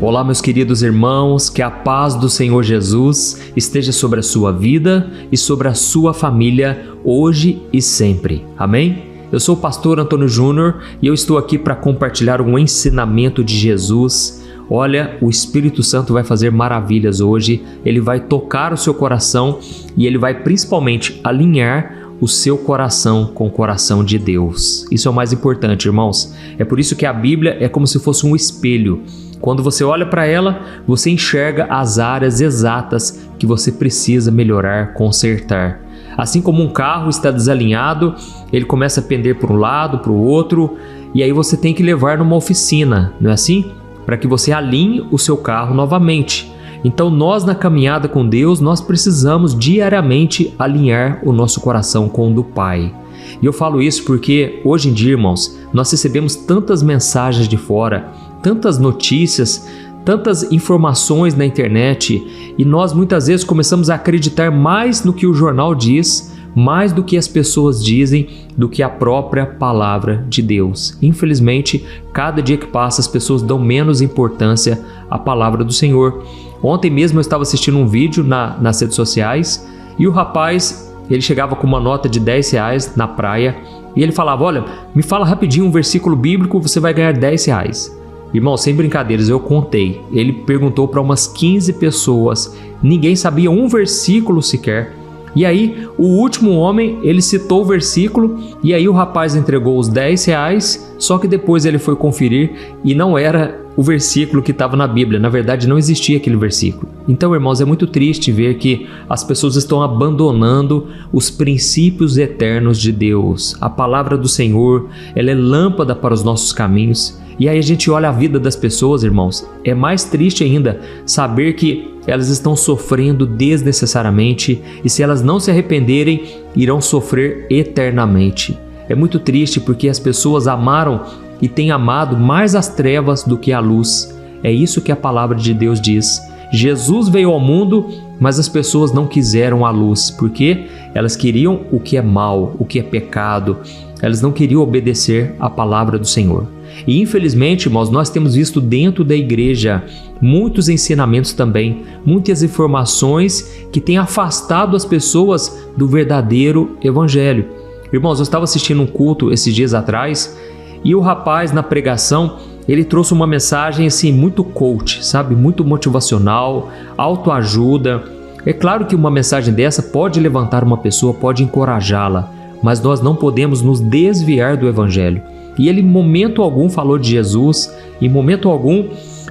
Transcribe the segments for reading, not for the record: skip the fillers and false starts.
Olá, meus queridos irmãos, que a paz do Senhor Jesus esteja sobre a sua vida e sobre a sua família, hoje e sempre. Amém? Eu sou o pastor Antônio Júnior e eu estou aqui para compartilhar um ensinamento de Jesus. Olha, o Espírito Santo vai fazer maravilhas hoje, ele vai tocar o seu coração e ele vai principalmente alinhar o seu coração com o coração de Deus. Isso é o mais importante, irmãos. É por isso que a Bíblia é como se fosse um espelho. Quando você olha para ela, você enxerga as áreas exatas que você precisa melhorar, consertar. Assim como um carro está desalinhado, ele começa a pender para um lado, para o outro, e aí você tem que levar numa oficina, não é assim? Para que você alinhe o seu carro novamente. Então nós na caminhada com Deus, nós precisamos diariamente alinhar o nosso coração com o do Pai. E eu falo isso porque hoje em dia, irmãos, nós recebemos tantas mensagens de fora, tantas notícias, tantas informações na internet e nós muitas vezes começamos a acreditar mais no que o jornal diz, mais do que as pessoas dizem, do que a própria palavra de Deus. Infelizmente, cada dia que passa as pessoas dão menos importância à palavra do Senhor. Ontem mesmo eu estava assistindo um vídeo nas redes sociais e o rapaz, ele chegava com uma nota de R$10 na praia e ele falava, olha, me fala rapidinho um versículo bíblico, você vai ganhar R$10. Irmão, sem brincadeiras, eu contei. Ele perguntou para umas 15 pessoas, ninguém sabia um versículo sequer. E aí, o último homem, ele citou o versículo e aí o rapaz entregou os R$10, só que depois ele foi conferir e não era o versículo que estava na Bíblia. Na verdade, não existia aquele versículo. Então, irmãos, é muito triste ver que as pessoas estão abandonando os princípios eternos de Deus. A palavra do Senhor, ela é lâmpada para os nossos caminhos. E aí a gente olha a vida das pessoas, irmãos, é mais triste ainda saber que elas estão sofrendo desnecessariamente e se elas não se arrependerem, irão sofrer eternamente. É muito triste porque as pessoas amaram e têm amado mais as trevas do que a luz. É isso que a palavra de Deus diz. Jesus veio ao mundo, mas as pessoas não quiseram a luz, porque elas queriam o que é mal, o que é pecado. Elas não queriam obedecer à palavra do Senhor. E infelizmente, irmãos, nós temos visto dentro da igreja muitos ensinamentos também, muitas informações que têm afastado as pessoas do verdadeiro evangelho. Irmãos, eu estava assistindo um culto esses dias atrás e o rapaz na pregação, ele trouxe uma mensagem assim muito coach, sabe? Muito motivacional, autoajuda. É claro que uma mensagem dessa pode levantar uma pessoa, pode encorajá-la, mas nós não podemos nos desviar do evangelho. E ele em momento algum falou de Jesus, em momento algum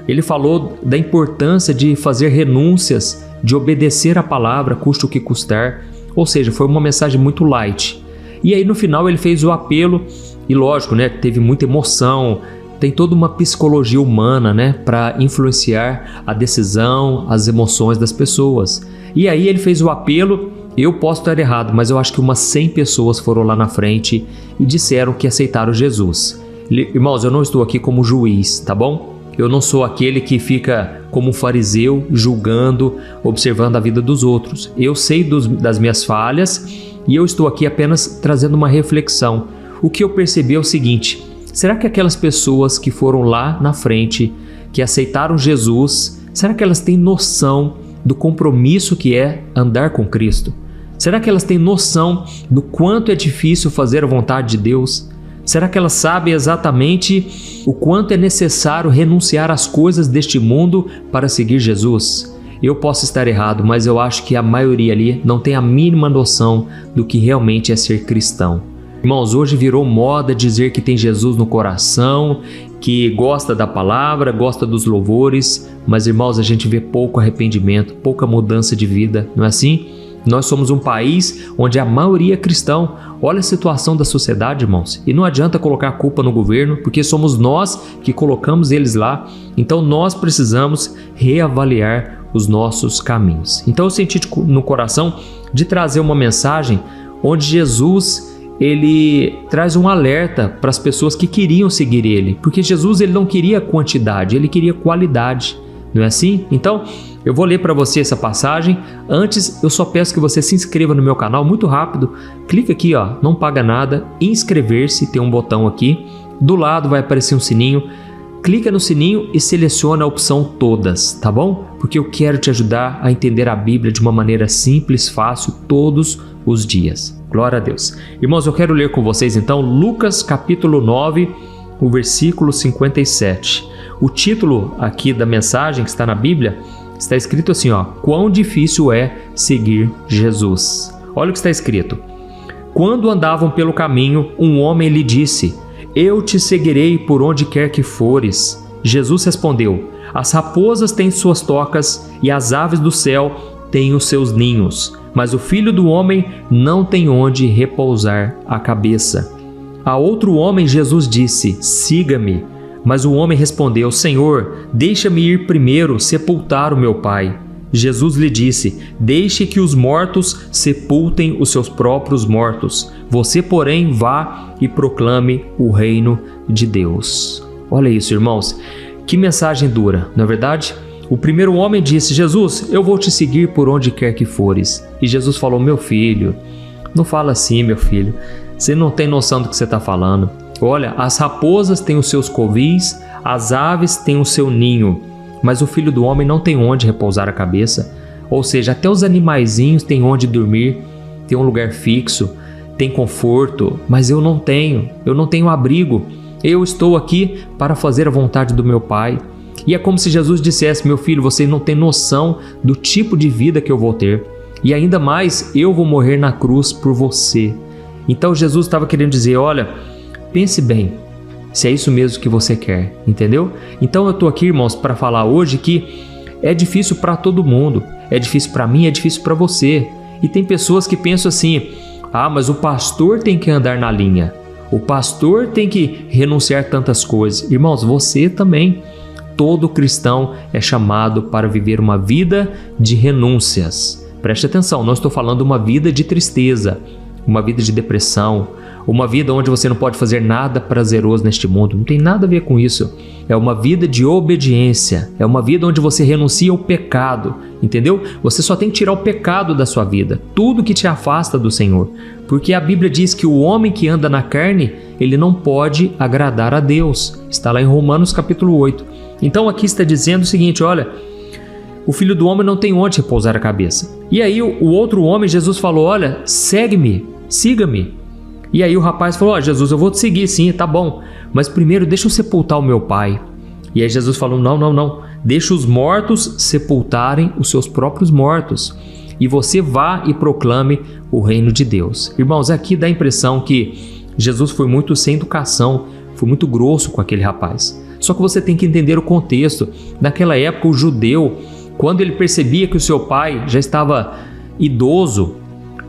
ele falou da importância de fazer renúncias, de obedecer a palavra, custe o que custar. Ou seja, foi uma mensagem muito light. E aí no final ele fez o apelo, e lógico, né, teve muita emoção, tem toda uma psicologia humana, né, para influenciar a decisão, as emoções das pessoas. E aí ele fez o apelo. Eu posso estar errado, mas eu acho que umas 100 pessoas foram lá na frente e disseram que aceitaram Jesus. Irmãos, eu não estou aqui como juiz, tá bom? Eu não sou aquele que fica como um fariseu, julgando, observando a vida dos outros. Eu sei das minhas falhas e eu estou aqui apenas trazendo uma reflexão. O que eu percebi é o seguinte, será que aquelas pessoas que foram lá na frente, que aceitaram Jesus, será que elas têm noção do compromisso que é andar com Cristo? Será que elas têm noção do quanto é difícil fazer a vontade de Deus? Será que elas sabem exatamente o quanto é necessário renunciar às coisas deste mundo para seguir Jesus? Eu posso estar errado, mas eu acho que a maioria ali não tem a mínima noção do que realmente é ser cristão. Irmãos, hoje virou moda dizer que tem Jesus no coração, que gosta da palavra, gosta dos louvores, mas irmãos, a gente vê pouco arrependimento, pouca mudança de vida, não é assim? Nós somos um país onde a maioria é cristão. Olha a situação da sociedade, irmãos. E não adianta colocar a culpa no governo, porque somos nós que colocamos eles lá. Então nós precisamos reavaliar os nossos caminhos. Então eu senti no coração de trazer uma mensagem onde Jesus, ele traz um alerta para as pessoas que queriam seguir ele. Porque Jesus, ele não queria quantidade, ele queria qualidade. Não é assim? Então, eu vou ler para você essa passagem. Antes, eu só peço que você se inscreva no meu canal, muito rápido. Clica aqui, ó, não paga nada, inscrever-se, tem um botão aqui. Do lado vai aparecer um sininho. clica no sininho e seleciona a opção todas, tá bom? Porque eu quero te ajudar a entender a Bíblia de uma maneira simples, fácil, todos os dias. Glória a Deus. Irmãos, eu quero ler com vocês então Lucas capítulo 9, o versículo 57. O título aqui da mensagem que está na Bíblia está escrito assim, quão difícil é seguir Jesus. Olha o que está escrito. Quando andavam pelo caminho, um homem lhe disse: eu te seguirei por onde quer que fores. Jesus respondeu: as raposas têm suas tocas e as aves do céu têm os seus ninhos, mas o Filho do Homem não tem onde repousar a cabeça. A outro homem Jesus disse: siga-me. Mas o homem respondeu: Senhor, deixa-me ir primeiro sepultar o meu pai. Jesus lhe disse: deixe que os mortos sepultem os seus próprios mortos. Você, porém, vá e proclame o reino de Deus. Olha isso, irmãos. Que mensagem dura, não é verdade? O primeiro homem disse: Jesus, eu vou te seguir por onde quer que fores. E Jesus falou: meu filho, não fala assim, meu filho. Você não tem noção do que você está falando. Olha, as raposas têm os seus covis, as aves têm o seu ninho, mas o Filho do Homem não tem onde repousar a cabeça. Ou seja, até os animaizinhos têm onde dormir, tem um lugar fixo, tem conforto, mas eu não tenho abrigo. Eu estou aqui para fazer a vontade do meu Pai. E é como se Jesus dissesse: meu filho, você não tem noção do tipo de vida que eu vou ter. E ainda mais, eu vou morrer na cruz por você. Então Jesus estava querendo dizer: olha, pense bem, se é isso mesmo que você quer, entendeu? Então eu estou aqui, irmãos, para falar hoje que é difícil para todo mundo. É difícil para mim, é difícil para você. E tem pessoas que pensam assim: ah, mas o pastor tem que andar na linha. O pastor tem que renunciar a tantas coisas. Irmãos, você também. Todo cristão é chamado para viver uma vida de renúncias. Preste atenção, não estou falando uma vida de tristeza, uma vida de depressão, uma vida onde você não pode fazer nada prazeroso neste mundo. Não tem nada a ver com isso. É uma vida de obediência. É uma vida onde você renuncia ao pecado, entendeu? Você só tem que tirar o pecado da sua vida, tudo que te afasta do Senhor. Porque a Bíblia diz que o homem que anda na carne, ele não pode agradar a Deus. Está lá em Romanos capítulo 8. Então aqui está dizendo o seguinte: olha, o Filho do Homem não tem onde repousar a cabeça. E aí o outro homem, Jesus falou: olha, segue-me, siga-me. E aí o rapaz falou: Jesus, eu vou te seguir sim, tá bom, mas primeiro deixa eu sepultar o meu pai. E aí Jesus falou: não, deixa os mortos sepultarem os seus próprios mortos, e você vá e proclame o reino de Deus. Irmãos, aqui dá a impressão que Jesus foi muito sem educação, foi muito grosso com aquele rapaz. Só que você tem que entender o contexto. Naquela época, o judeu, quando ele percebia que o seu pai já estava idoso,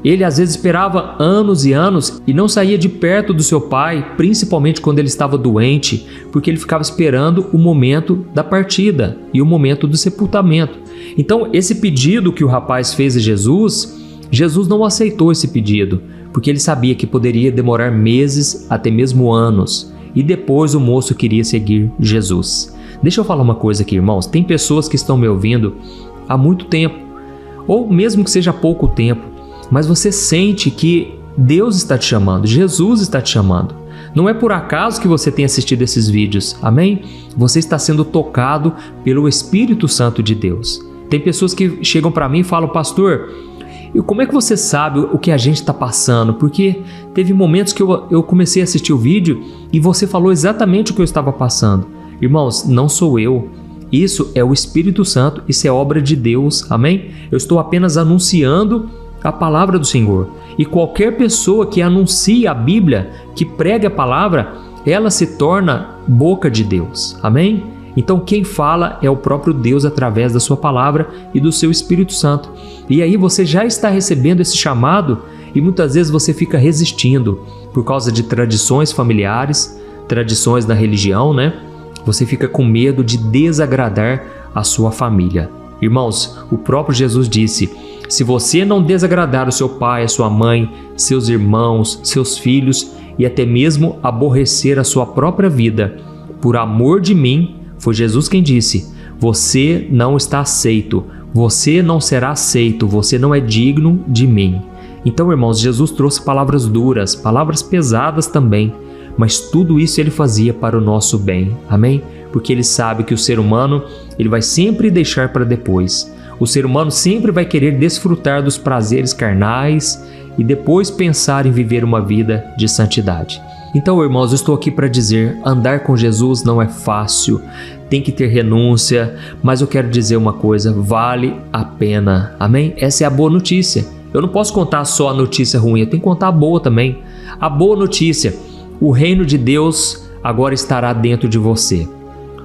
ele às vezes esperava anos e anos e não saía de perto do seu pai, principalmente quando ele estava doente, porque ele ficava esperando o momento da partida e o momento do sepultamento. Então, esse pedido que o rapaz fez a Jesus, Jesus não aceitou esse pedido, porque ele sabia que poderia demorar meses, até mesmo anos, e depois o moço queria seguir Jesus. Deixa eu falar uma coisa aqui, irmãos. Tem pessoas que estão me ouvindo há muito tempo, ou mesmo que seja pouco tempo, mas você sente que Deus está te chamando, Jesus está te chamando. Não é por acaso que você tem assistido esses vídeos, amém? Você está sendo tocado pelo Espírito Santo de Deus. Tem pessoas que chegam para mim e falam: pastor, e como é que você sabe o que a gente está passando? Porque teve momentos que eu comecei a assistir o vídeo e você falou exatamente o que eu estava passando. Irmãos, não sou eu. Isso é o Espírito Santo, isso é obra de Deus, amém? Eu estou apenas anunciando a palavra do Senhor. E qualquer pessoa que anuncia a Bíblia, que prega a palavra, ela se torna boca de Deus, amém? Então quem fala é o próprio Deus através da sua palavra e do seu Espírito Santo. E aí você já está recebendo esse chamado e muitas vezes você fica resistindo por causa de tradições familiares, tradições da religião, né? Você fica com medo de desagradar a sua família. Irmãos, o próprio Jesus disse: se você não desagradar o seu pai, a sua mãe, seus irmãos, seus filhos e até mesmo aborrecer a sua própria vida, por amor de mim, foi Jesus quem disse, você não está aceito, você não será aceito, você não é digno de mim. Então, irmãos, Jesus trouxe palavras duras, palavras pesadas também, mas tudo isso ele fazia para o nosso bem, amém? porque ele sabe que o ser humano ele vai sempre deixar para depois. O ser humano sempre vai querer desfrutar dos prazeres carnais e depois pensar em viver uma vida de santidade. Então, irmãos, eu estou aqui para dizer, andar com Jesus não é fácil, tem que ter renúncia, mas eu quero dizer uma coisa, vale a pena, amém? Essa é a boa notícia. Eu não posso contar só a notícia ruim, eu tenho que contar a boa também. A boa notícia, o reino de Deus agora estará dentro de você.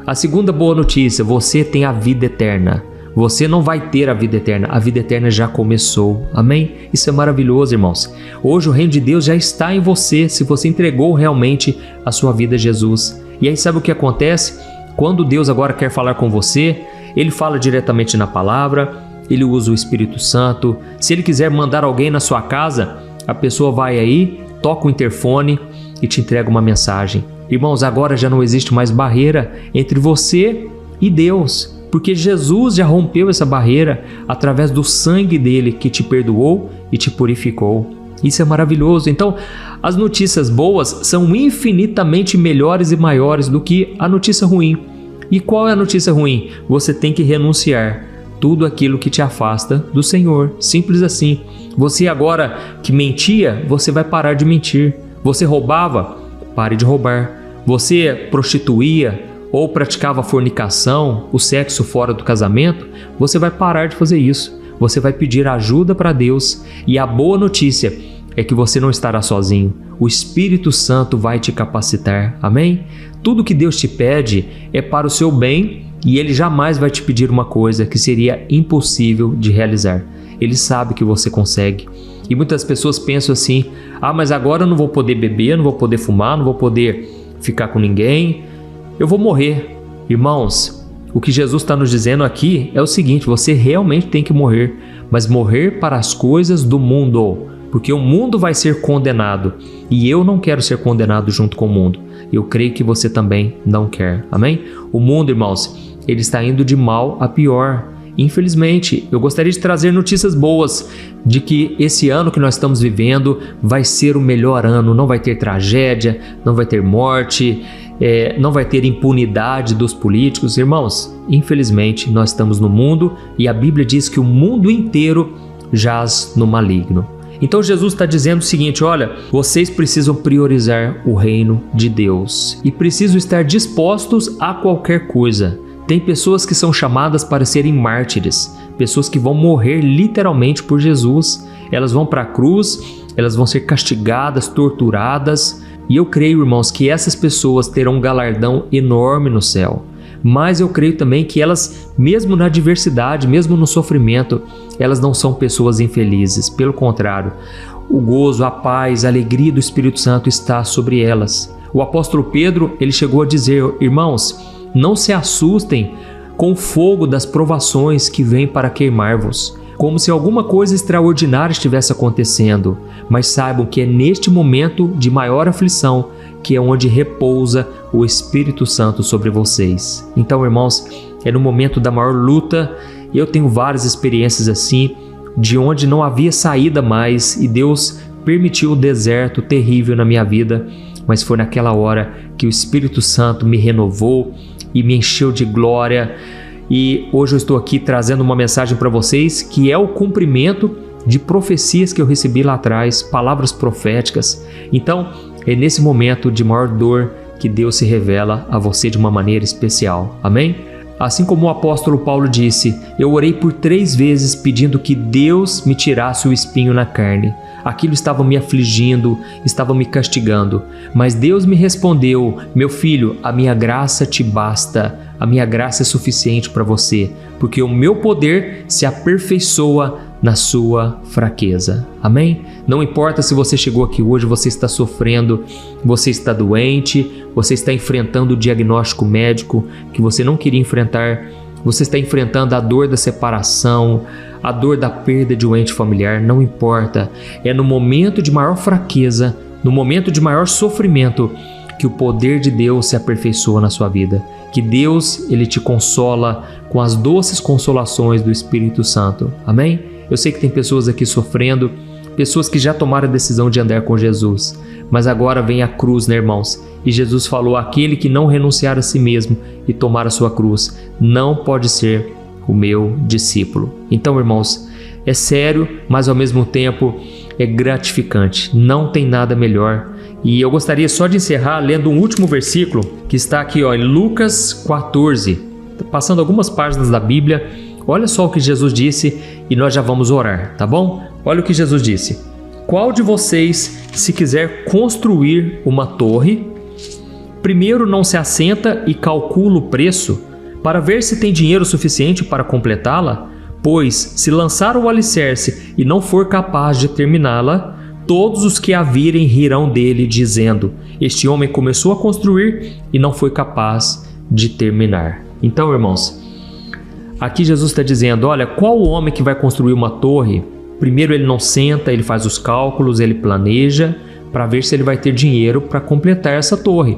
A segunda boa notícia, você tem a vida eterna. Você não vai ter a vida eterna já começou, amém? Isso é maravilhoso, irmãos. Hoje o reino de Deus já está em você, se você entregou realmente a sua vida a Jesus. E aí sabe o que acontece? Quando Deus agora quer falar com você, Ele fala diretamente na palavra, Ele usa o Espírito Santo. Se Ele quiser mandar alguém na sua casa, a pessoa vai aí, toca o interfone e te entrega uma mensagem. Irmãos, agora já não existe mais barreira entre você e Deus, porque Jesus já rompeu essa barreira através do sangue dele que te perdoou e te purificou. Isso é maravilhoso. Então, as notícias boas são infinitamente melhores e maiores do que a notícia ruim. E qual é a notícia ruim? Você tem que renunciar tudo aquilo que te afasta do Senhor. Simples assim. Você agora que mentia, você vai parar de mentir. Você roubava, pare de roubar. Você prostituía ou praticava fornicação, o sexo fora do casamento, você vai parar de fazer isso. Você vai pedir ajuda para Deus. E a boa notícia é que você não estará sozinho. O Espírito Santo vai te capacitar. Amém? Tudo que Deus te pede é para o seu bem e Ele jamais vai te pedir uma coisa que seria impossível de realizar. Ele sabe que você consegue. E muitas pessoas pensam assim, mas agora eu não vou poder beber, não vou poder fumar, não vou poder ficar com ninguém, eu vou morrer. Irmãos, o que Jesus está nos dizendo aqui é o seguinte, você realmente tem que morrer, mas morrer para as coisas do mundo, porque o mundo vai ser condenado e eu não quero ser condenado junto com o mundo. Eu creio que você também não quer, amém? O mundo, irmãos, ele está indo de mal a pior. Infelizmente, eu gostaria de trazer notícias boas de que esse ano que nós estamos vivendo vai ser o melhor ano, não vai ter tragédia, não vai ter morte, não vai ter impunidade dos políticos. Irmãos, infelizmente nós estamos no mundo e a Bíblia diz que o mundo inteiro jaz no maligno. Então Jesus está dizendo o seguinte, olha, vocês precisam priorizar o reino de Deus e precisam estar dispostos a qualquer coisa. Tem pessoas que são chamadas para serem mártires, pessoas que vão morrer literalmente por Jesus. Elas vão para a cruz, elas vão ser castigadas, torturadas. E eu creio, irmãos, que essas pessoas terão um galardão enorme no céu. Mas eu creio também que elas, mesmo na adversidade, mesmo no sofrimento, elas não são pessoas infelizes. Pelo contrário, o gozo, a paz, a alegria do Espírito Santo está sobre elas. O apóstolo Pedro, ele chegou a dizer, irmãos, não se assustem com o fogo das provações que vem para queimar-vos, como se alguma coisa extraordinária estivesse acontecendo, mas saibam que é neste momento de maior aflição que é onde repousa o Espírito Santo sobre vocês. Então, irmãos, é no momento da maior luta, e eu tenho várias experiências assim, de onde não havia saída mais, e Deus permitiu o deserto terrível na minha vida, mas foi naquela hora que o Espírito Santo me renovou e me encheu de glória. E hoje eu estou aqui trazendo uma mensagem para vocês que é o cumprimento de profecias que eu recebi lá atrás, palavras proféticas. Então, é nesse momento de maior dor que Deus se revela a você de uma maneira especial. Amém? Assim como o apóstolo Paulo disse, eu orei por 3 vezes pedindo que Deus me tirasse o espinho na carne. Aquilo estava me afligindo, estava me castigando. Mas Deus me respondeu, meu filho, a minha graça te basta. A minha graça é suficiente para você, porque o meu poder se aperfeiçoa na sua fraqueza. Amém? Não importa se você chegou aqui hoje, você está sofrendo, você está doente, você está enfrentando o diagnóstico médico que você não queria enfrentar, você está enfrentando a dor da separação, a dor da perda de um ente familiar, não importa. É no momento de maior fraqueza, no momento de maior sofrimento, que o poder de Deus se aperfeiçoa na sua vida. Que Deus, Ele te consola com as doces consolações do Espírito Santo. Amém? Eu sei que tem pessoas aqui sofrendo, pessoas que já tomaram a decisão de andar com Jesus, mas agora vem a cruz, né, irmãos? E Jesus falou: aquele que não renunciar a si mesmo e tomar a sua cruz não pode ser o meu discípulo. Então, irmãos, é sério, mas ao mesmo tempo é gratificante. Não tem nada melhor. E eu gostaria só de encerrar lendo um último versículo que está aqui, em Lucas 14. Passando algumas páginas da Bíblia, olha só o que Jesus disse e nós já vamos orar, tá bom? Olha o que Jesus disse: qual de vocês, se quiser construir uma torre, primeiro não se assenta e calcula o preço para ver se tem dinheiro suficiente para completá-la? Pois, se lançar o alicerce e não for capaz de terminá-la, todos os que a virem rirão dele, dizendo: este homem começou a construir e não foi capaz de terminar. Então, irmãos, aqui Jesus está dizendo: olha, qual o homem que vai construir uma torre? Primeiro ele não senta, ele faz os cálculos, ele planeja para ver se ele vai ter dinheiro para completar essa torre.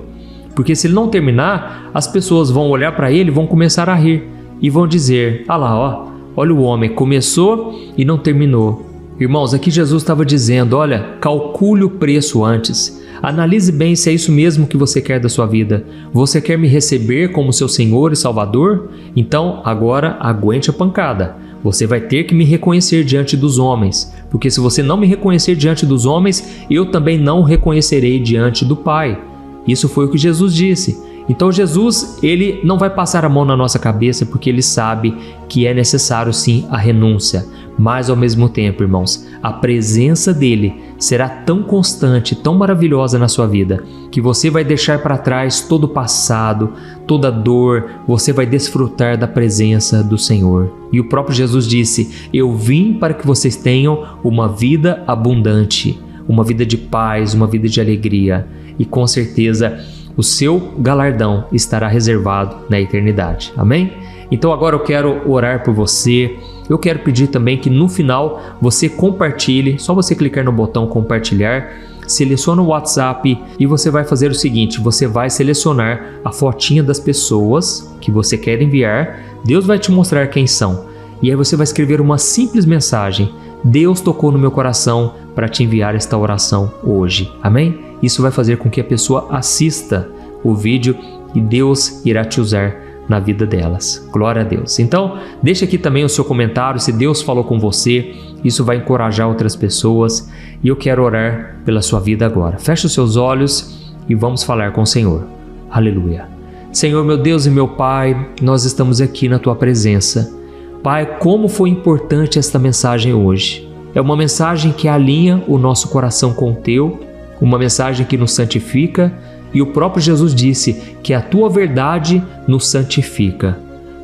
Porque se ele não terminar, as pessoas vão olhar para ele e vão começar a rir e vão dizer: ah lá, olha o homem, começou e não terminou. Irmãos, aqui Jesus estava dizendo: olha, calcule o preço antes. Analise bem se é isso mesmo que você quer da sua vida. Você quer me receber como seu Senhor e Salvador? Então, agora aguente a pancada. Você vai ter que me reconhecer diante dos homens, porque se você não me reconhecer diante dos homens, eu também não o reconhecerei diante do Pai. Isso foi o que Jesus disse. Então Jesus, ele não vai passar a mão na nossa cabeça, porque ele sabe que é necessário sim a renúncia. Mas ao mesmo tempo, irmãos, a presença dele será tão constante, tão maravilhosa na sua vida, que você vai deixar para trás todo o passado, toda a dor, você vai desfrutar da presença do Senhor. E o próprio Jesus disse: eu vim para que vocês tenham uma vida abundante, uma vida de paz, uma vida de alegria. E com certeza o seu galardão estará reservado na eternidade. Amém? Então agora eu quero orar por você. Eu quero pedir também que no final você compartilhe, só você clicar no botão compartilhar, seleciona o WhatsApp e você vai fazer o seguinte: você vai selecionar a fotinha das pessoas que você quer enviar, Deus vai te mostrar quem são, e aí você vai escrever uma simples mensagem: Deus tocou no meu coração para te enviar esta oração hoje. Amém? Isso vai fazer com que a pessoa assista o vídeo e Deus irá te usar na vida delas. Glória a Deus. Então, deixa aqui também o seu comentário se Deus falou com você. Isso vai encorajar outras pessoas e eu quero orar pela sua vida agora. Feche os seus olhos e vamos falar com o Senhor. Aleluia. Senhor, meu Deus e meu Pai, nós estamos aqui na Tua presença. Pai, como foi importante esta mensagem hoje. É uma mensagem que alinha o nosso coração com o Teu, uma mensagem que nos santifica, e o próprio Jesus disse que a Tua verdade nos santifica.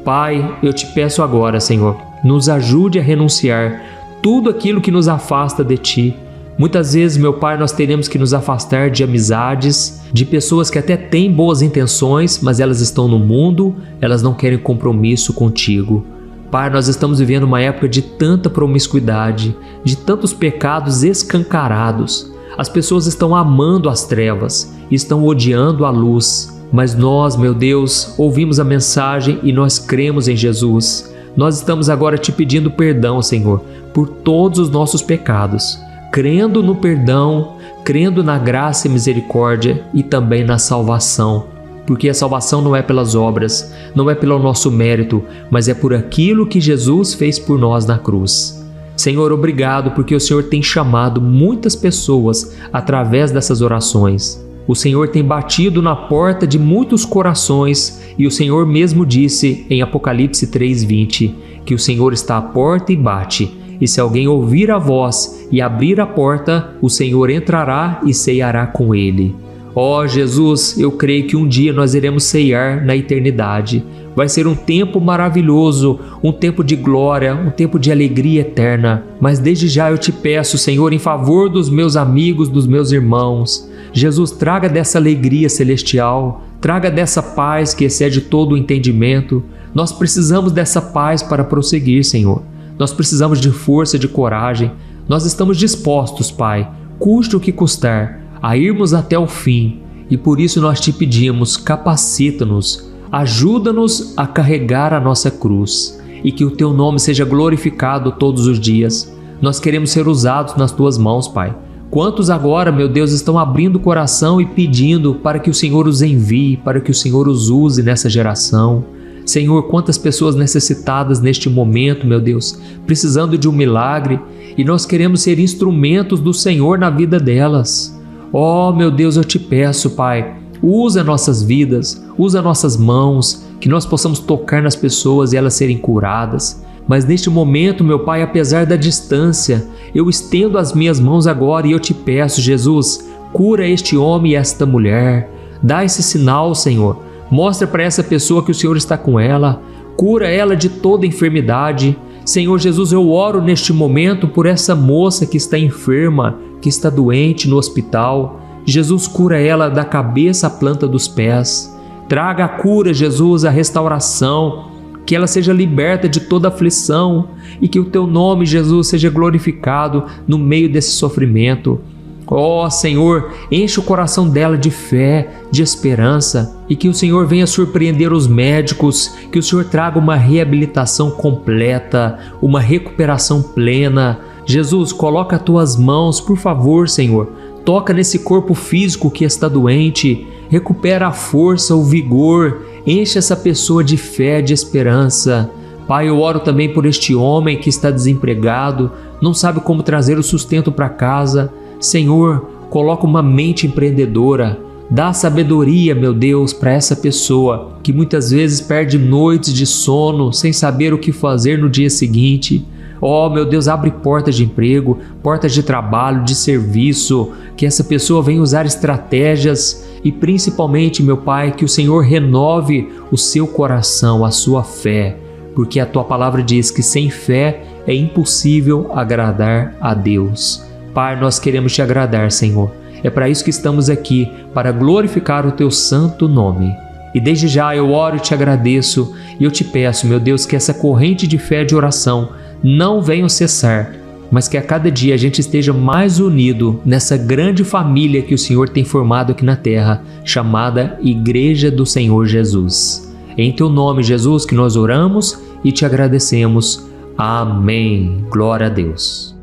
Pai, eu te peço agora, Senhor, nos ajude a renunciar tudo aquilo que nos afasta de Ti. Muitas vezes, meu Pai, nós teremos que nos afastar de amizades, de pessoas que até têm boas intenções, mas elas estão no mundo, elas não querem compromisso contigo. Pai, nós estamos vivendo uma época de tanta promiscuidade, de tantos pecados escancarados. As pessoas estão amando as trevas, estão odiando a luz. Mas nós, meu Deus, ouvimos a mensagem e nós cremos em Jesus. Nós estamos agora te pedindo perdão, Senhor, por todos os nossos pecados, crendo no perdão, crendo na graça e misericórdia e também na salvação. Porque a salvação não é pelas obras, não é pelo nosso mérito, mas é por aquilo que Jesus fez por nós na cruz. Senhor, obrigado porque o Senhor tem chamado muitas pessoas através dessas orações. O Senhor tem batido na porta de muitos corações e o Senhor mesmo disse em Apocalipse 3:20 que o Senhor está à porta e bate. E se alguém ouvir a voz e abrir a porta, o Senhor entrará e ceará com ele. Ó Jesus, eu creio que um dia nós iremos ceiar na eternidade. Vai ser um tempo maravilhoso, um tempo de glória, um tempo de alegria eterna. Mas desde já eu te peço, Senhor, em favor dos meus amigos, dos meus irmãos, Jesus, traga dessa alegria celestial, traga dessa paz que excede todo o entendimento. Nós precisamos dessa paz para prosseguir, Senhor. Nós precisamos de força, de coragem. Nós estamos dispostos, Pai, custe o que custar, a irmos até o fim. E por isso nós te pedimos, capacita-nos, ajuda-nos a carregar a nossa cruz e que o Teu nome seja glorificado todos os dias. Nós queremos ser usados nas Tuas mãos, Pai. Quantos agora, meu Deus, estão abrindo o coração e pedindo para que o Senhor os envie, para que o Senhor os use nessa geração. Senhor, quantas pessoas necessitadas neste momento, meu Deus, precisando de um milagre, e nós queremos ser instrumentos do Senhor na vida delas. Oh, meu Deus, eu te peço, Pai, usa nossas vidas, usa nossas mãos, que nós possamos tocar nas pessoas e elas serem curadas. Mas neste momento, meu Pai, apesar da distância, eu estendo as minhas mãos agora e eu te peço, Jesus, cura este homem e esta mulher. Dá esse sinal, Senhor. Mostra para essa pessoa que o Senhor está com ela. Cura ela de toda enfermidade. Senhor Jesus, eu oro neste momento por essa moça que está enferma, que está doente no hospital. Jesus, cura ela da cabeça à planta dos pés. Traga a cura, Jesus, a restauração, que ela seja liberta de toda aflição e que o Teu nome, Jesus, seja glorificado no meio desse sofrimento. Ó Senhor, enche o coração dela de fé, de esperança e que o Senhor venha surpreender os médicos, que o Senhor traga uma reabilitação completa, uma recuperação plena. Jesus, coloca as Tuas mãos, por favor, Senhor. Toca nesse corpo físico que está doente, recupera a força, o vigor, enche essa pessoa de fé, de esperança. Pai, eu oro também por este homem que está desempregado, não sabe como trazer o sustento para casa. Senhor, coloca uma mente empreendedora, dá sabedoria, meu Deus, para essa pessoa que muitas vezes perde noites de sono sem saber o que fazer no dia seguinte. Oh, meu Deus, abre portas de emprego, portas de trabalho, de serviço, que essa pessoa venha usar estratégias e principalmente, meu Pai, que o Senhor renove o seu coração, a sua fé, porque a Tua palavra diz que sem fé é impossível agradar a Deus. Pai, nós queremos Te agradar, Senhor. É para isso que estamos aqui, para glorificar o Teu santo nome. E desde já eu oro e Te agradeço e eu Te peço, meu Deus, que essa corrente de fé e de oração não venha cessar, mas que a cada dia a gente esteja mais unido nessa grande família que o Senhor tem formado aqui na terra, chamada Igreja do Senhor Jesus. Em Teu nome, Jesus, que nós oramos e Te agradecemos. Amém. Glória a Deus.